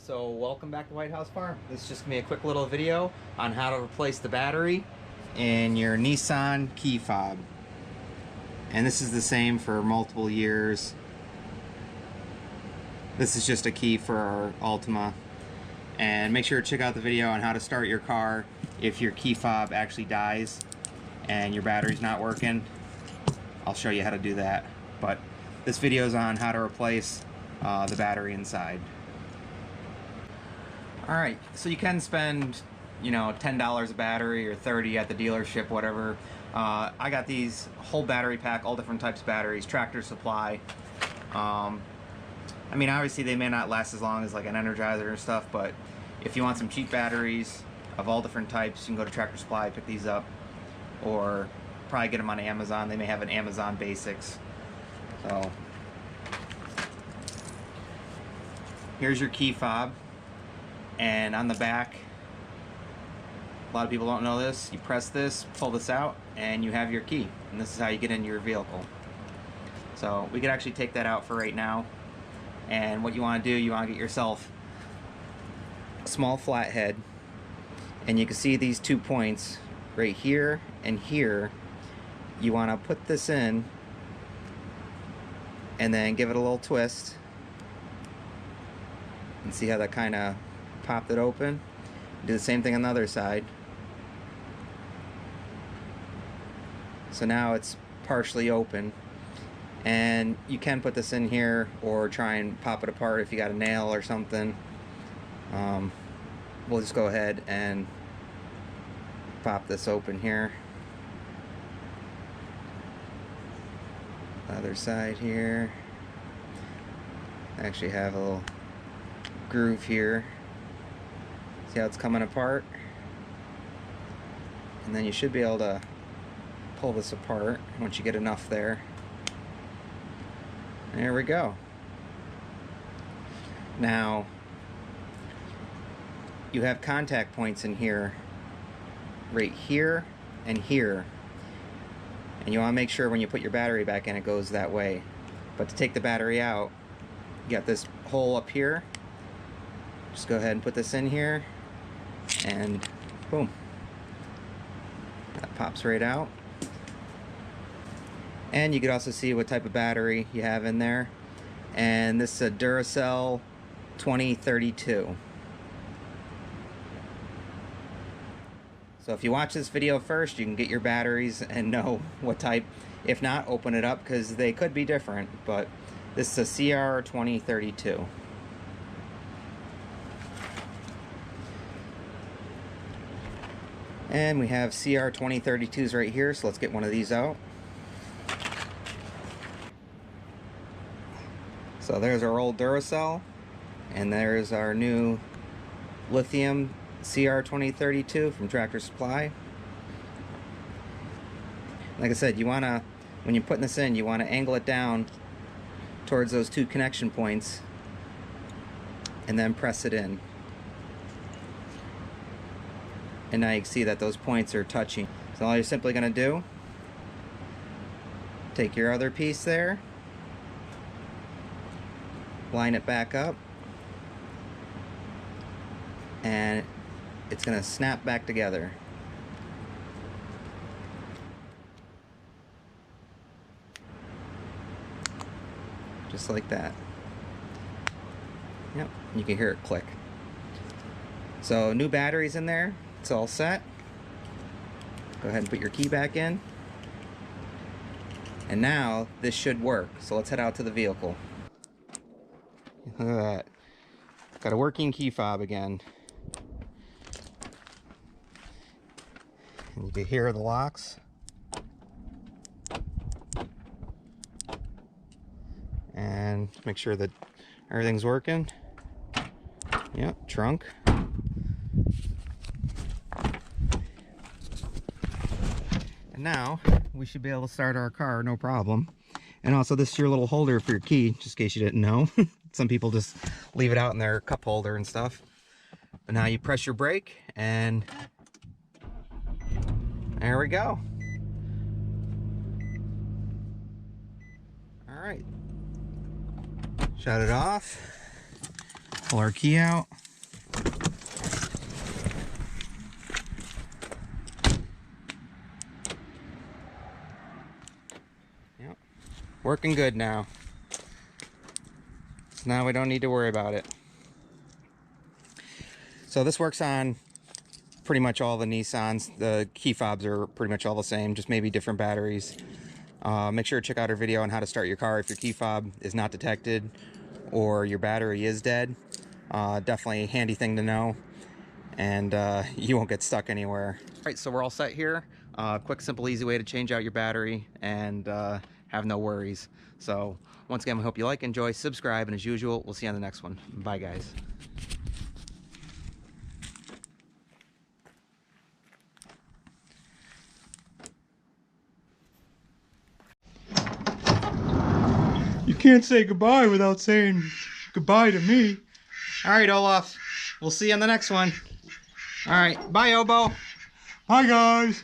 So welcome back to White House Farm. This is just gonna be a quick little video on how to replace the battery in your Nissan key fob. And this is the same for multiple years. This is just a key for our Altima. And make sure to check out the video on how to start your car if your key fob actually dies and your battery's not working. I'll show you how to do that. But this video is on how to replace the battery inside. Alright, so you can spend, you know, $10 a battery or $30 at the dealership, whatever. I got these whole battery pack, all different types of batteries, Tractor Supply. I mean, obviously they may not last as long as like an Energizer and stuff, but if you want some cheap batteries of all different types, you can go to Tractor Supply, pick these up, or probably get them on Amazon. They may have an Amazon Basics. So here's your key fob. And on the back, a lot of people don't know this, you press this, pull this out, and you have your key. And this is how you get into your vehicle. So we could actually take that out for right now. And what you want to do, you want to get yourself a small flathead. And you can see these 2 points right here and here. You want to put this in and then give it a little twist. And see how that kind of popped it open. Do the same thing on the other side. So now it's partially open, and you can put this in here or try and pop it apart if you got a nail or something. We'll just go ahead and pop this open here. Other side here. I actually have a little groove here. See how it's coming apart? And then you should be able to pull this apart once you get enough there. There we go. Now you have contact points in here, right here and here, and you want to make sure when you put your battery back in it goes that way. But to take the battery out, you got this hole up here. Just go ahead and put this in here, and boom, that pops right out. And you can also see what type of battery you have in there, and this is a Duracell 2032. So if you watch this video first, you can get your batteries and know what type. If not, open it up because they could be different, but this is a CR 2032. And we have CR 2032s right here, so let's get one of these out. So there's our old Duracell, and there's our new lithium CR 2032 from Tractor Supply. Like I said, you want to, when you're putting this in, you want to angle it down towards those 2 connection points and then press it in. And now you can see that those points are touching. So all you're simply going to do, take your other piece there, line it back up, and it's going to snap back together. Just like that. Yep, you can hear it click. So new batteries in there. It's all set. Go ahead and put your key back in. And now this should work. So let's head out to the vehicle. Look at that. Got a working key fob again. And you can hear the locks. And make sure that everything's working. Yep, trunk. And now we should be able to start our car, no problem. And also this is your little holder for your key, just in case you didn't know. Some people just leave it out in their cup holder and stuff. But now you press your brake and there we go. All right. Shut it off. Pull our key out. Yep. Working good now. So now we don't need to worry about it. So this works on pretty much all the Nissans. The key fobs are pretty much all the same, just maybe different batteries. Make sure to check out our video on how to start your car if your key fob is not detected or your battery is dead. Definitely a handy thing to know, and you won't get stuck anywhere. All right, so we're all set here. Quick, simple, easy way to change out your battery and have no worries. So once again, we hope you like, enjoy, subscribe, and as usual, we'll see you on the next one. Bye, guys. You can't say goodbye without saying goodbye to me. All right, Olaf. We'll see you on the next one. All right. Bye, Obo. Hi, guys.